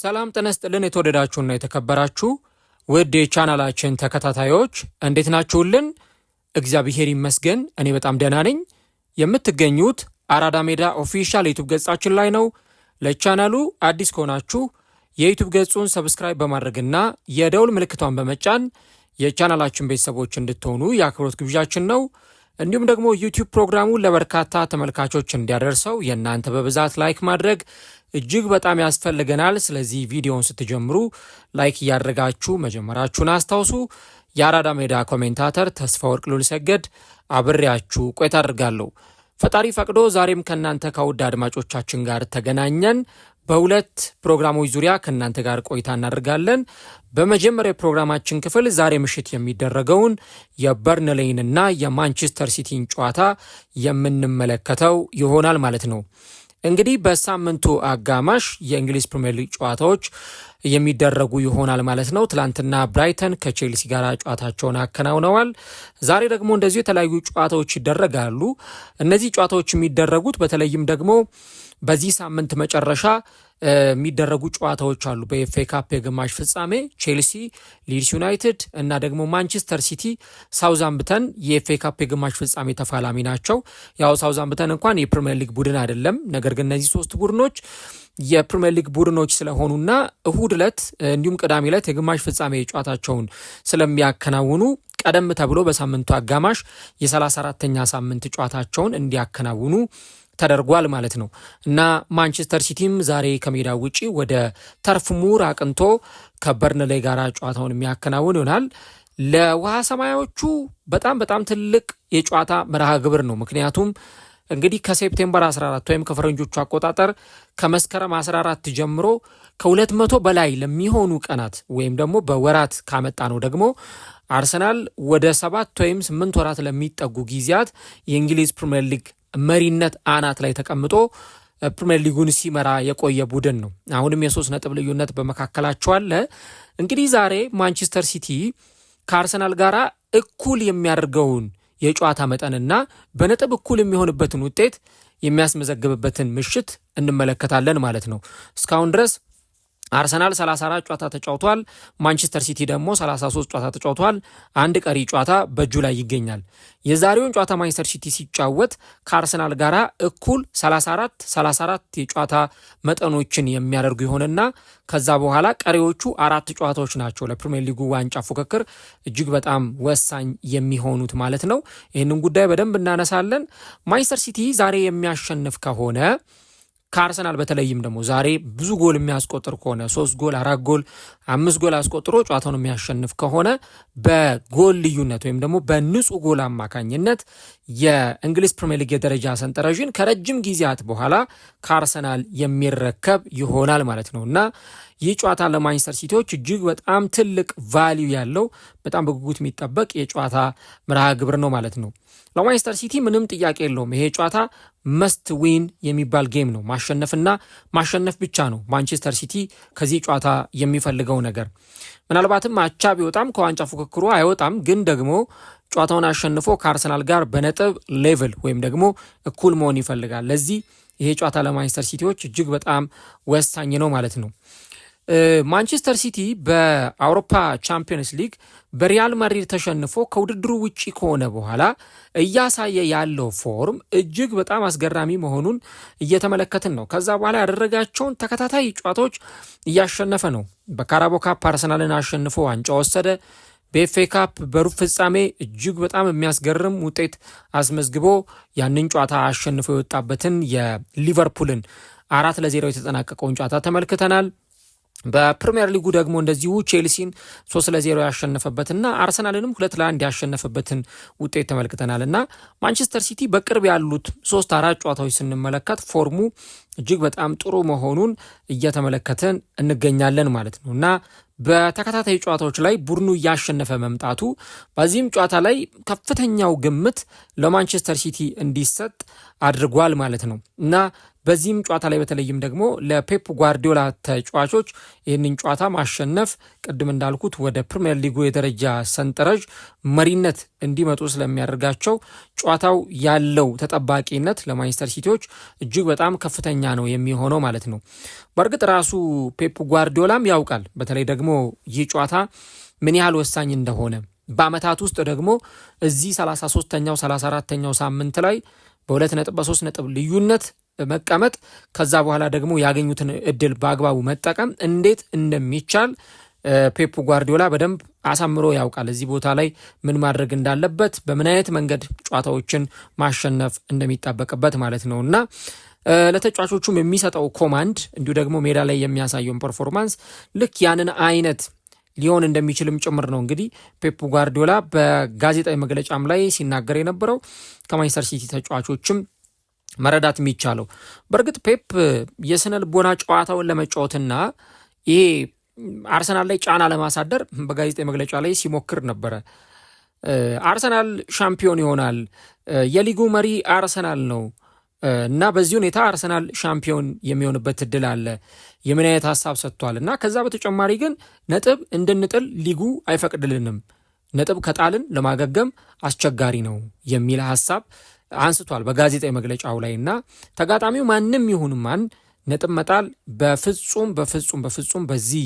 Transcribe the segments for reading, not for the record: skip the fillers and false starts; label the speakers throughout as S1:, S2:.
S1: ሰላም ጤና ይስጥልን የተወደዳችሁና የተከበራችሁ ውድ የቻናላችን ተከታታዮች እንዴት ናችሁልን? እግዚአብሔር ይመስገን እኔ በጣም ደህና ነኝ። የምትገኙት አራዳ ሜዳ ኦፊሻል ዩቲዩብ ገጻችን ላይ ነው። ለቻናሉ አዲስ ከሆናችሁ የዩቲዩብ ገጹን ሰብስክራይብ በማድረግና የደውል ምልክቷን በመጫን የቻናላችን ቤተሰቦች እንድትሆኑ የአክብሮት ግብዣችን ነው። እንዲሁም ደግሞ ዩቲዩብ ፕሮግራሙን ለበርካታ ተመልካቾች እንዲያደርሰው የእናንተ በብዛት ላይክ ማድረግ እጅግ በጣም ያስፈልገናል። ስለዚህ ቪዲዮውን ስትጀምሩ ላይክ እያደረጋችሁ መጀመራችሁን አስታውሱ። የአራዳ ሜዳ ኮሜንታተር ተስፋ ወርቅ ሉልሰገድ አብሬያችሁ ቆይታ አድርጋለሁ። ፈጣሪ ፈቅዶ ዛሬም ከእናንተ ከውድ አድማጮቻችን ጋር ተገናኘን። በሁለት ፕሮግራሞች ዙሪያ ከእናንተ ጋር ቆይታ እናደርጋለን። በመጀመሪያው ፕሮግራማችን ክፍል ዛሬ ምሽት የሚደረገውን የበርንሌይንና የማንቸስተር ሲቲን ጨዋታ የምንመለከተው ይሆናል ማለት ነው። እንግዲህ በሳምንቱ አጋማሽ የእንግሊዝ ፕሪሚየር ሊግ ጨዋታዎች የሚደረጉ ይሆናል ማለት ነው። ትላንትና ብራይተን ከቼልሲ ጋር ጨዋታቸውን አከናውነዋል። ዛሬ ደግሞ እንደዚሁ የተለያዩ ጨዋታዎች ይደረጋሉ። እነዚህ ጨዋታዎች የሚደረጉት በተለይም ደግሞ በዚህ ሳምንት መጨረሻ የሚደረጉ ጨዋታዎች አሉ። በኤፍኤ ካፕ የግማሽ ፍጻሜ ቼልሲ ሊድስ ዩናይትድ እና ደግሞ ማንቸስተር ሲቲ ሳውዛምፕተን የኤፍኤ ካፕ የግማሽ ፍጻሜ ተፋላሚ ናቸው። ያው ሳውዛምፕተን እንኳን የፕሪሚየር ሊግ ቡድን አይደለም። ነገር ግን እነዚህ ሶስት ቡድኖች የፕሪሚየር ሊግ ቡድኖች ስለሆኑና እሁድ ዕለት እንዲሁም ቅዳሜ ዕለት የግማሽ ፍጻሜ ጨዋታቸውን ስለሚያከናውኑ ቀደም ተብሎ በሳምንቱ አጋማሽ የ34ኛ ሳምንት ጨዋታቸውን እንዲያከናውኑ ተደርጓል ማለት ነው እና ማንቸስተር ሲቲም ዛሬ ከሜዳ ውጪ ወደ ተርፍ ሙር አቅንቶ ከበርንሌይ ጋር ጨዋታውን የሚያከናውን ይሆናል። ለውሃ ሰማያዎቹ በጣም ትልቅ የጨዋታ መርሃ ግብር ነው። ምክንያቱም እንግዲህ ከሴፕቴምበር 14 ወይም ከፈረንጆቹ አቆጣጠር ከመስከረም 14 ጀምሮ ከ200 በላይ ለሚሆኑ ቀናት ወይም ደግሞ በወራት ካመጣ ነው ደግሞ አርሰናል ወደ 7 ወይም 8 ወራት ለሚጠጉ ጊዜያት የእንግሊዝ ፕሪሚየር ሊግ መሪነት አናት ላይ ተቀምጦ ፕሪሚየር ሊጉን ሲመራ የቆየ ቡድን ነው። አሁንም የ3 ነጥብ ልዩነት በመካከላቸው አለ። እንግዲህ ዛሬ ማንቸስተር ሲቲ ከአርሰናል ጋር እኩል የሚያደርገውን የጨዋታ መጠንና በነጥብ እኩል የሚሆንበትን ውጤት የሚያስመዘግብበትን ምሽት እንመለከታለን ማለት ነው። እስካሁን ድረስ አርሰናል 34 ጨዋታ ተጫውቷል። ማንቸስተር ሲቲ ደግሞ 33 ጨዋታ ተጫውቷል። አንድ ቀሪ ጨዋታ በእጁ ላይ ይገኛል። የዛሬውን ጨዋታ ማንቸስተር ሲቲ ሲጫወት ከአርሰናል ጋር እኩል 34 የጨዋታ መጠኖችን የሚያደርጉ ይሆንና ከዛ በኋላ ቀሪዎቹ 4 ጨዋታዎች ናቸው ለፕሪሚየር ሊጉ ዋንጫ ፉክክር እጅግ በጣም ወሳኝ የሚሆኑት ማለት ነው። ይህንን ጉዳይ በደንብ እናነሳለን። ማንቸስተር ሲቲ ዛሬ የሚያሸንፍ ከሆነ ከአርሰናል በተለይም ደግሞ ዛሬ ብዙ ጎል የሚያስቆጥር ከሆነ 3 ጎል 4 ጎል 5 ጎል አስቆጥሮ ጨዋታውን የሚያሸንፍ ከሆነ በጎል ልዩነት ወይም ደግሞ በንጹህ ጎል አማካኝነት የእንግሊዝ ፕሪሚየር ሊግ የደረጃ ሰንጠረዥን ከረጅም ጊዜያት በኋላ ከአርሰናል የሚረከብ ይሆናል ማለት ነው እና ይህ ጨዋታ ለማንቸስተር ሲቲዎች እጅግ በጣም ትልቅ ቫልዩ ያለው በጣም በጉጉት የሚጠበቅ የጨዋታ መርሃ ግብር ነው ማለት ነው። ለማንቸስተር ሲቲ ምንም ጥያቄ የለውም። ይሄ ጨዋታ መስት ዊን የሚባል ጌም ነው። ማሸነፍና ማሸነፍ ብቻ ነው ማንቸስተር ሲቲ ከዚህ ጨዋታ የሚፈልገው ነገር። ምናልባትም አቻ ቢወጣም ከዋንጫ ፉክክሩ አይወጣም፣ ግን ደግሞ ጨዋታውን አሸንፎ ከአርሰናል ጋር በነጥብ ሌቭል ወይም ደግሞ እኩል መሆን ይፈልጋል። ለዚህ ይሄ ጨዋታ ለማንቸስተር ሲቲዎች እጅግ በጣም ወሳኝ ነው ማለት ነው። ማንቸስተር ሲቲ በአውሮፓ ቻምፒየንስ ሊግ በሪያል ማድሪድ ተሸንፎ ከውድድሩ ውጪ ከሆነ በኋላ እያሳየ ያለው ፎርም እጅግ በጣም አስገራሚ መሆኑን እየተመለከትን ነው። ከዛ በኋላ ያደረጋቸውን ተከታታይ ጨዋታዎች እያሸነፈ ነው። በካራቦ ካፕ አርሰናልን አሸንፎ ዋንጫ ወሰደ። በኤፍኤ ካፕ በሩብ ፍጻሜ እጅግ በጣም የሚያስገርም ውጤት አስመዝግቦ ያንን ጨዋታ አሸንፎ የወጣበትን የሊቨርፑልን 4-0 የተጠናቀቀውን ጨዋታ ተመልክተናል። በፕሪሚየር ሊጉ ደግሞ እንደዚሁ ቼልሲን 3-0 ያሸነፈበትና አርሰናልንም 2-1 ያሸነፈበትን ውጤት ተመልክተናል እና ማንቸስተር ሲቲ በቅርብ ያሉት 3-4 ጨዋታዎች ስንመለከት ፎርሙ እጅግ በጣም ጥሩ መሆኑን እየተመለከተን እንገኛለን ማለት ነው እና በተከታታይ ጨዋታዎች ላይ ቡድኑ እያሸነፈ መምጣቱ በዚህም ጨዋታ ላይ ከፍተኛው ግምት ለማንቸስተር ሲቲ እንዲሰጥ አድርጓል ማለት ነው እና በዚህም ጨዋታ ላይ በተለይም ደግሞ ለፔፕ ጓርዲዮላ ተጫዋቾች ይህንን ጨዋታ ማሸነፍ ቅድም እንዳልኩት ወደ ፕሪሚየር ሊጉ የደረጃ ሰንጠረዥ መሪነት እንዲመጡ ስለሚያደርጋቸው ጨዋታው ያለው ተጠባቂነት ለማንቸስተር ሲቲዎች እጅግ በጣም ከፍተኛ ነው የሚሆነው ማለት ነው። በእርግጥ ራሱ ፔፕ ጓርዲዮላም ያውቃል በተለይ ደግሞ ይህ ጨዋታ ምን ያህል ወሳኝ እንደሆነ በአመታት ውስጥ ደግሞ እዚህ 33ኛው 34ኛው ሳምንት ላይ በ2 ነጥብ በ3 ነጥብ ልዩነት መቀመጥ ከዛ በኋላ ደግሞ ያገኙትን እድል በአግባቡ መጠቀም እንዴት እንደሚቻል ፔፕ ጓርዲዮላ በደንብ አሳምሮ ያውቃል። እዚህ ቦታ ላይ ምን ማድረግ እንዳለበት በምን አይነት መንገድ ጨዋታዎችን ማሸነፍ እንደሚጠበቅበት ማለት ነውና ለተጫዋቾቹም የሚሰጠው ኮማንድ እንዲሁ ደግሞ ሜዳ ላይ የሚያሳየውን ፐርፎርማንስ ልክ ያንን አይነት ሊሆን እንደሚችልም ጭምር ነው እንግዲህ ፔፕ ጓርዲዮላ በጋዜጣዊ መግለጫም ላይ ሲናገር የነበረው ከማንቸስተር ሲቲ ተጫዋቾችም መረዳት የሚቻለው። በእርግጥ ፔፕ የስነ ልቦና ጨዋታውን ለመጫወትና ይሄ አርሰናል ላይ ጫና ለማሳደር በጋዜጣዊ መግለጫ ላይ ሲሞክር ነበረ። አርሰናል ሻምፒዮን ይሆናል፣ የሊጉ መሪ አርሰናል ነው እና በዚህ ሁኔታ አርሰናል ሻምፒዮን የሚሆንበት እድል አለ የምን አይነት ሀሳብ ሰጥቷል። እና ከዛ በተጨማሪ ግን ነጥብ እንድንጥል ሊጉ አይፈቅድልንም፣ ነጥብ ከጣልን ለማገገም አስቸጋሪ ነው የሚል ሀሳብ አንስቷል በጋዜጣዊ መግለጫው ላይ። እና ተጋጣሚው ማንም ይሁን ማን ነጥብ መጣል በፍጹም በዚህ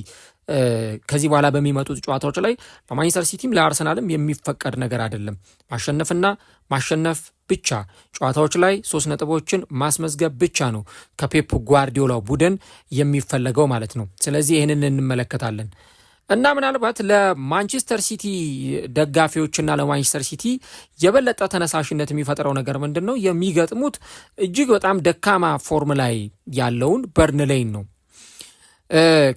S1: ከዚህ በኋላ በሚመጡት ጨዋታዎች ላይ ለማንቸስተር ሲቲም ለአርሰናልም የሚፈቀድ ነገር አይደለም። ማሸነፍና ማሸነፍ ብቻ፣ ጨዋታዎች ላይ 3 ነጥቦችን ማስመዝገብ ብቻ ነው ከፔፕ ጓርዲዮላ ቡድን የሚፈለገው ማለት ነው። ስለዚህ ይህንን እንመለከታለን እና ምናልባት ለማንቸስተር ሲቲ ደጋፊዎችና ለማንቸስተር ሲቲ የበለጠ ተነሳሽነት የሚፈጥረው ነገር ምንድን ነው? የሚገጥሙት እጅግ በጣም ደካማ ፎርም ላይ ያለውን በርንሌይን ነው።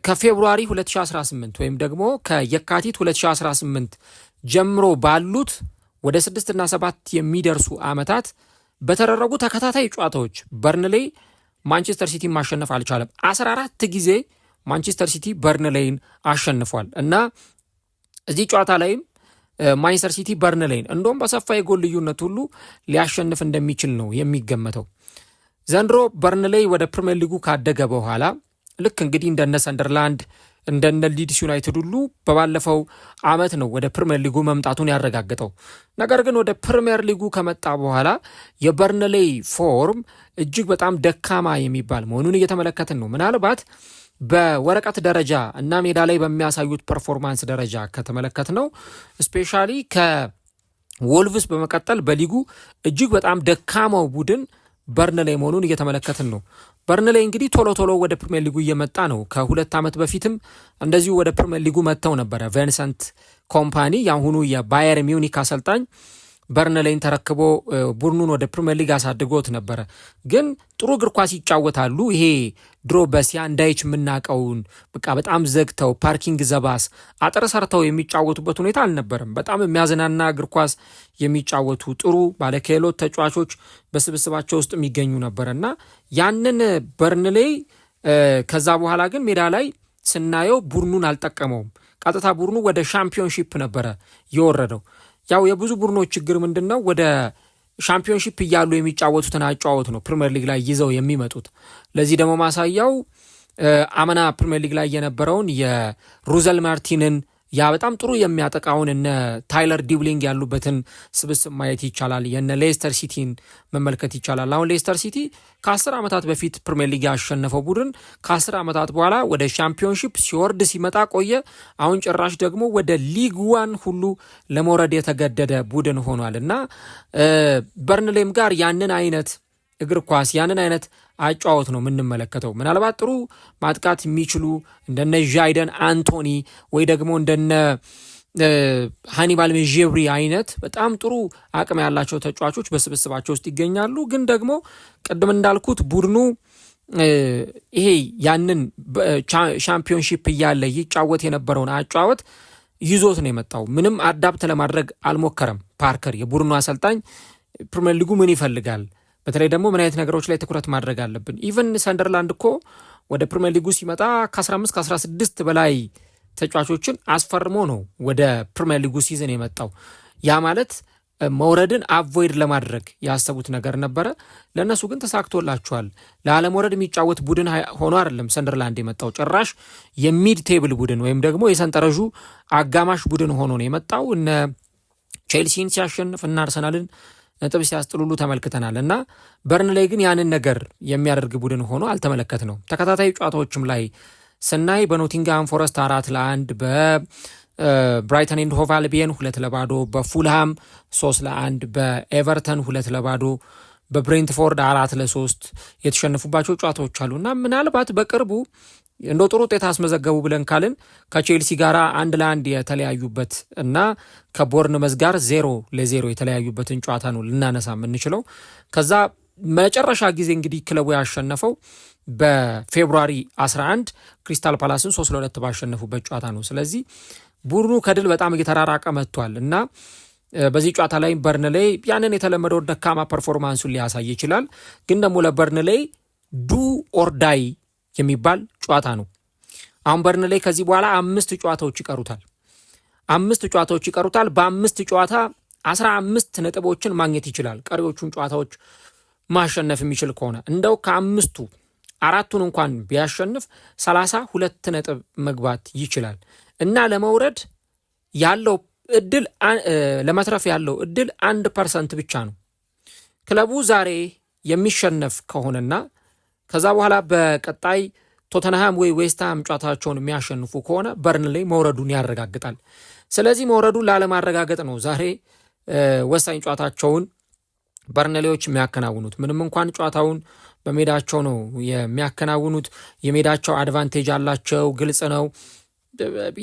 S1: ከፌብሩዋሪ 2018 ወይም ደግሞ ከየካቲት 2018 ጀምሮ ባሉት ወደ 6 እና 7 የሚደርሱ ዓመታት በተደረጉ ተከታታይ ጨዋታዎች በርንሌይ ማንቸስተር ሲቲ ማሸነፍ አልቻለም። 14 ጊዜ ማንቸስተር ሲቲ በርንሌይን አሸንፏል እና እዚህ ጨዋታ ላይም ማንቸስተር ሲቲ በርንሌይን እንደውም በሰፋ የጎል ልዩነት ሁሉ ሊያሸንፍ እንደሚችል ነው የሚገመተው። ዘንድሮ በርንሌይ ወደ ፕሪሚየር ሊጉ ካደገ በኋላ ልክ እንግዲህ እንደነ ሰንደርላንድ እንደነ ሊድስ ዩናይትድ ሁሉ በባለፈው ዓመት ነው ወደ ፕሪሚየር ሊጉ መምጣቱን ያረጋግጠው። ነገር ግን ወደ ፕሪሚየር ሊጉ ከመጣ በኋላ የበርንሌይ ፎርም እጅግ በጣም ደካማ የሚባል መሆኑን እየተመለከትን ነው። ምናልባት በወረቀት ደረጃ እና ሜዳ ላይ በሚያሳዩት ፐርፎርማንስ ደረጃ ከተመለከት ነው ስፔሻሊ ከወልቭስ በመቀጠል በሊጉ እጅግ በጣም ደካማው ቡድን በርንሌይ መሆኑን እየተመለከትን ነው። በርንሌይ እንግዲህ ቶሎ ወደ ፕሪሚየር ሊጉ እየመጣ ነው። ከ2 ዓመት በፊትም እንደዚሁ ወደ ፕሪሚየር ሊጉ መጥተው ነበረ። ቪንሰንት ኮምፓኒ የአሁኑ የባየር ሚዩኒክ አሰልጣኝ በርንሌይን ተረክቦ ቡድኑን ወደ ፕሪሚየር ሊግ አሳድጎት ነበረ። ግን ጥሩ እግር ኳስ ይጫወታሉ። ይሄ ድሮ በሲያን ዳይች የምናውቀውን በቃ በጣም ዘግተው ፓርኪንግ ዘባስ አጥር ሰርተው የሚጫወቱበት ሁኔታ አልነበረም። በጣም የሚያዝናና እግር ኳስ የሚጫወቱ ጥሩ ባለክህሎት ተጫዋቾች በስብስባቸው ውስጥ የሚገኙ ነበረ እና ያንን በርንሌይ ከዛ በኋላ ግን ሜዳ ላይ ስናየው ቡድኑን አልጠቀመውም። ቀጥታ ቡድኑ ወደ ሻምፒዮንሺፕ ነበረ የወረደው። ያው የብዙ ቡድኖች ችግር ምንድን ነው? ወደ ሻምፒዮንሺፕ እያሉ የሚጫወቱትን አጫወት ነው ፕሪሚየር ሊግ ላይ ይዘው የሚመጡት። ለዚህ ደግሞ ማሳያው አምና ፕሪሚየር ሊግ ላይ የነበረውን የሩዘል ማርቲንን ያ በጣም ጥሩ የሚያጠቃውን እነ ታይለር ዲብሊንግ ያሉበትን ስብስብ ማየት ይቻላል። የነ ሌስተር ሲቲን መመልከት ይቻላል። አሁን ሌስተር ሲቲ ከ10 ዓመታት በፊት ፕሪሚየር ሊግ ያሸነፈው ቡድን ከ10 ዓመታት በኋላ ወደ ሻምፒዮንሺፕ ሲወርድ ሲመጣ ቆየ። አሁን ጭራሽ ደግሞ ወደ ሊግ ዋን ሁሉ ለመውረድ የተገደደ ቡድን ሆኗል እና በርንሌም ጋር ያንን አይነት እግር ኳስ ያንን አይነት አጫወት ነው የምንመለከተው። ምናልባት ጥሩ ማጥቃት የሚችሉ እንደነ ዣይደን አንቶኒ ወይ ደግሞ እንደነ ሃኒባል ሜዤብሪ አይነት በጣም ጥሩ አቅም ያላቸው ተጫዋቾች በስብስባቸው ውስጥ ይገኛሉ። ግን ደግሞ ቅድም እንዳልኩት ቡድኑ ይሄ ያንን ሻምፒዮንሺፕ እያለ ይጫወት የነበረውን አጫወት ይዞት ነው የመጣው። ምንም አዳፕት ለማድረግ አልሞከረም። ፓርከር የቡድኑ አሰልጣኝ ፕሪሚየር ሊጉ ምን ይፈልጋል፣ በተለይ ደግሞ ምን አይነት ነገሮች ላይ ትኩረት ማድረግ አለብን። ኢቨን ሰንደርላንድ እኮ ወደ ፕሪሚየር ሊጉ ሲመጣ ከ15 ከ16 በላይ ተጫዋቾችን አስፈርሞ ነው ወደ ፕሪሚየር ሊጉ ሲዝን የመጣው። ያ ማለት መውረድን አቮይድ ለማድረግ ያሰቡት ነገር ነበረ። ለእነሱ ግን ተሳክቶላቸዋል። ለአለመውረድ የሚጫወት ቡድን ሆኖ አይደለም ሰንደርላንድ የመጣው፣ ጭራሽ የሚድ ቴብል ቡድን ወይም ደግሞ የሰንጠረዡ አጋማሽ ቡድን ሆኖ ነው የመጣው። እነ ቼልሲን ሲያሸንፍ እና አርሰናልን ነጥብ ሲያስጥሉሉ ተመልክተናል። እና በርንሌይ ግን ያንን ነገር የሚያደርግ ቡድን ሆኖ አልተመለከት ነው። ተከታታይ ጨዋታዎችም ላይ ስናይ በኖቲንግሃም ፎረስት 4-1፣ በብራይተን ኤንድ ሆቭ አልቢየን 2-0፣ በፉልሃም 3-1፣ በኤቨርተን 2-0፣ በብሬንትፎርድ 4-3 የተሸነፉባቸው ጨዋታዎች አሉ እና ምናልባት በቅርቡ እንደ ጥሩ ውጤት አስመዘገቡ ብለን ካልን ከቼልሲ ጋር 1-1 የተለያዩበት እና ከቦርንመዝ ጋር 0-0 የተለያዩበትን ጨዋታ ነው ልናነሳ የምንችለው። ከዛ መጨረሻ ጊዜ እንግዲህ ክለቡ ያሸነፈው በፌብሩዋሪ 11 ክሪስታል ፓላስን 3-2 ባሸነፉበት ጨዋታ ነው። ስለዚህ ቡድኑ ከድል በጣም እየተራራቀ መጥቷል እና በዚህ ጨዋታ ላይ በርንሌይ ያንን የተለመደው ደካማ ፐርፎርማንሱን ሊያሳይ ይችላል። ግን ደግሞ ለበርንሌይ ዱ ኦር ዳይ የሚባል ጨዋታ ነው። አሁን በርንሌይ ከዚህ በኋላ 5 ጨዋታዎች ይቀሩታል። 5 ጨዋታዎች ይቀሩታል። በ5 ጨዋታ 15 ነጥቦችን ማግኘት ይችላል። ቀሪዎቹን ጨዋታዎች ማሸነፍ የሚችል ከሆነ እንደው ከ5ቱ 4ቱን እንኳን ቢያሸንፍ 32 ነጥብ መግባት ይችላል እና ለመውረድ ያለው እድል ለመትረፍ ያለው እድል 1% ብቻ ነው። ክለቡ ዛሬ የሚሸነፍ ከሆነና ከዛ በኋላ በቀጣይ ቶተንሃም ወይ ዌስትሃም ጨዋታቸውን የሚያሸንፉ ከሆነ በርንሌይ መውረዱን ያረጋግጣል። ስለዚህ መውረዱን ላለማረጋገጥ ነው ዛሬ ወሳኝ ጨዋታቸውን በርንሌዮች የሚያከናውኑት። ምንም እንኳን ጨዋታውን በሜዳቸው ነው የሚያከናውኑት፣ የሜዳቸው አድቫንቴጅ አላቸው፣ ግልጽ ነው።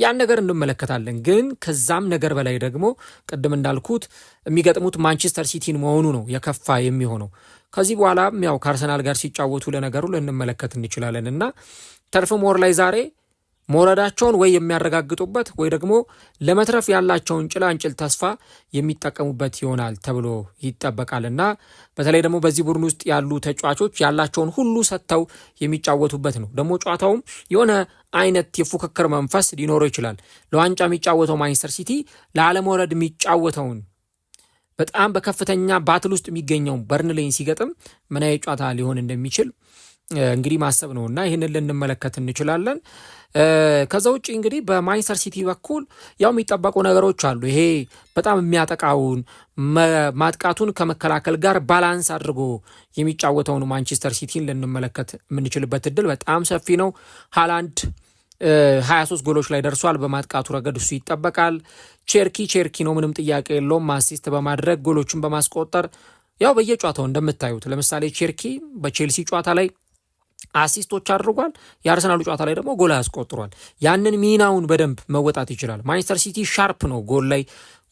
S1: ያን ነገር እንመለከታለን። ግን ከዛም ነገር በላይ ደግሞ ቅድም እንዳልኩት የሚገጥሙት ማንቸስተር ሲቲን መሆኑ ነው የከፋ የሚሆነው። ከዚህ በኋላ ያው ከአርሰናል ጋር ሲጫወቱ ለነገሩ ልንመለከት እንችላለን እና ተርፍ ሞር ላይ ዛሬ መውረዳቸውን ወይ የሚያረጋግጡበት ወይ ደግሞ ለመትረፍ ያላቸውን ጭላንጭል ተስፋ የሚጠቀሙበት ይሆናል ተብሎ ይጠበቃልና በተለይ ደግሞ በዚህ ቡድን ውስጥ ያሉ ተጫዋቾች ያላቸውን ሁሉ ሰጥተው የሚጫወቱበት ነው። ደግሞ ጨዋታውም የሆነ አይነት የፉክክር መንፈስ ሊኖረው ይችላል። ለዋንጫ የሚጫወተው ማንቸስተር ሲቲ ለአለመውረድ የሚጫወተውን በጣም በከፍተኛ ባትል ውስጥ የሚገኘውን በርንሌይን ሲገጥም ምን አይነት ጨዋታ ሊሆን እንደሚችል እንግዲህ ማሰብ ነውና ይህንን ልንመለከት እንችላለን። ከዛ ውጭ እንግዲህ በማንቸስተር ሲቲ በኩል ያው የሚጠበቁ ነገሮች አሉ። ይሄ በጣም የሚያጠቃውን ማጥቃቱን ከመከላከል ጋር ባላንስ አድርጎ የሚጫወተውን ማንቸስተር ሲቲን ልንመለከት የምንችልበት እድል በጣም ሰፊ ነው። ሃላንድ 23 ጎሎች ላይ ደርሷል። በማጥቃቱ ረገድ እሱ ይጠበቃል። ቼርኪ ነው፣ ምንም ጥያቄ የለውም። አሲስት በማድረግ ጎሎችን በማስቆጠር ያው በየጨዋታው እንደምታዩት ለምሳሌ ቼርኪ በቼልሲ ጨዋታ ላይ አሲስቶች አድርጓል። የአርሰናሉ ጨዋታ ላይ ደግሞ ጎል ያስቆጥሯል። ያንን ሚናውን በደንብ መወጣት ይችላል። ማንቸስተር ሲቲ ሻርፕ ነው። ጎል ላይ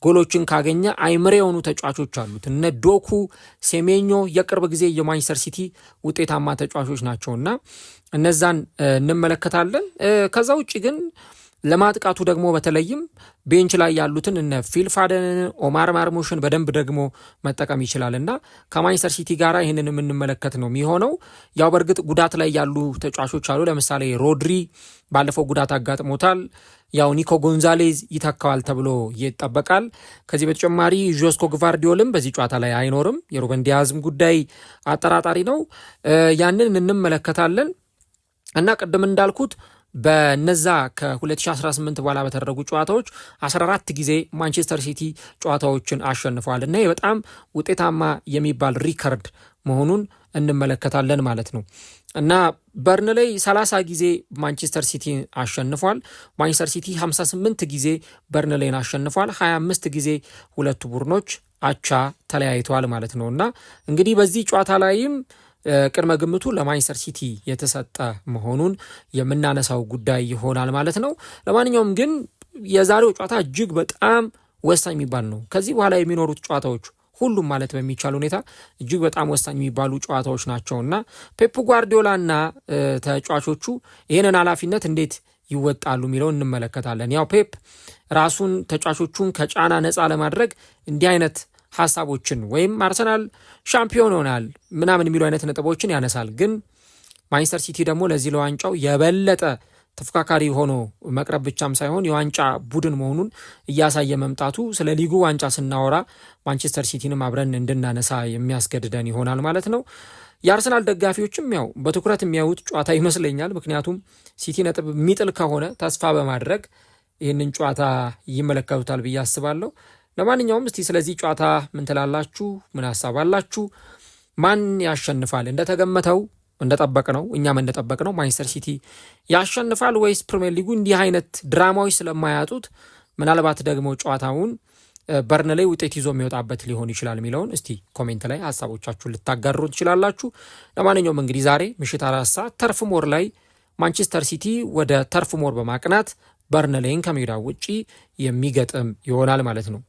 S1: ጎሎችን ካገኘ አይምሬ የሆኑ ተጫዋቾች አሉት። እነ ዶኩ፣ ሴሜኞ የቅርብ ጊዜ የማንቸስተር ሲቲ ውጤታማ ተጫዋቾች ናቸውና እነዛን እንመለከታለን። ከዛ ውጭ ግን ለማጥቃቱ ደግሞ በተለይም ቤንች ላይ ያሉትን እነ ፊልፋደንን፣ ኦማር ማርሙሽን በደንብ ደግሞ መጠቀም ይችላልና ከማንቸስተር ሲቲ ጋር ይህንን የምንመለከት ነው የሚሆነው። ያው በእርግጥ ጉዳት ላይ ያሉ ተጫዋቾች አሉ። ለምሳሌ ሮድሪ ባለፈው ጉዳት አጋጥሞታል። ያው ኒኮ ጎንዛሌዝ ይተካዋል ተብሎ ይጠበቃል። ከዚህ በተጨማሪ ጆስኮ ግቫርዲዮልም በዚህ ጨዋታ ላይ አይኖርም። የሩበን ዲያዝም ጉዳይ አጠራጣሪ ነው። ያንን እንመለከታለን እና ቅድም እንዳልኩት በነዛ ከ2018 በኋላ በተደረጉ ጨዋታዎች 14 ጊዜ ማንቸስተር ሲቲ ጨዋታዎችን አሸንፈዋል እና ይህ በጣም ውጤታማ የሚባል ሪከርድ መሆኑን እንመለከታለን ማለት ነው እና በርንሌይ 30 ጊዜ ማንቸስተር ሲቲ አሸንፏል። ማንቸስተር ሲቲ 58 ጊዜ በርንሌይን አሸንፏል። 25 ጊዜ ሁለቱ ቡድኖች አቻ ተለያይተዋል ማለት ነው እና እንግዲህ በዚህ ጨዋታ ላይም ቅድመ ግምቱ ለማንቸስተር ሲቲ የተሰጠ መሆኑን የምናነሳው ጉዳይ ይሆናል ማለት ነው። ለማንኛውም ግን የዛሬው ጨዋታ እጅግ በጣም ወሳኝ የሚባል ነው። ከዚህ በኋላ የሚኖሩት ጨዋታዎች ሁሉም ማለት በሚቻል ሁኔታ እጅግ በጣም ወሳኝ የሚባሉ ጨዋታዎች ናቸውና ፔፕ ጓርዲዮላና ተጫዋቾቹ ይህንን ኃላፊነት እንዴት ይወጣሉ የሚለውን እንመለከታለን። ያው ፔፕ ራሱን ተጫዋቾቹን ከጫና ነፃ ለማድረግ እንዲህ አይነት ሀሳቦችን ወይም አርሰናል ሻምፒዮን ሆናል ምናምን የሚሉ አይነት ነጥቦችን ያነሳል። ግን ማንቸስተር ሲቲ ደግሞ ለዚህ ለዋንጫው የበለጠ ተፎካካሪ ሆኖ መቅረብ ብቻም ሳይሆን የዋንጫ ቡድን መሆኑን እያሳየ መምጣቱ ስለ ሊጉ ዋንጫ ስናወራ ማንቸስተር ሲቲንም አብረን እንድናነሳ የሚያስገድደን ይሆናል ማለት ነው። የአርሰናል ደጋፊዎችም ያው በትኩረት የሚያዩት ጨዋታ ይመስለኛል። ምክንያቱም ሲቲ ነጥብ የሚጥል ከሆነ ተስፋ በማድረግ ይህንን ጨዋታ ይመለከቱታል ብዬ አስባለሁ። ለማንኛውም እስቲ ስለዚህ ጨዋታ ምን ትላላችሁ? ምን ሀሳብ አላችሁ? ማን ያሸንፋል? እንደተገመተው እንደጠበቅነው እኛም እንደጠበቅነው ማንቸስተር ሲቲ ያሸንፋል ወይስ ፕሪሚየር ሊጉ እንዲህ አይነት ድራማዎች ስለማያጡት ምናልባት ደግሞ ጨዋታውን በርንሌይ ውጤት ይዞ የሚወጣበት ሊሆን ይችላል የሚለውን እስቲ ኮሜንት ላይ ሀሳቦቻችሁን ልታጋሩ ትችላላችሁ። ለማንኛውም እንግዲህ ዛሬ ምሽት 4 ሰዓት ተርፍ ሞር ላይ ማንቸስተር ሲቲ ወደ ተርፍ ሞር በማቅናት በርንሌይን ከሜዳው ውጪ የሚገጥም ይሆናል ማለት ነው።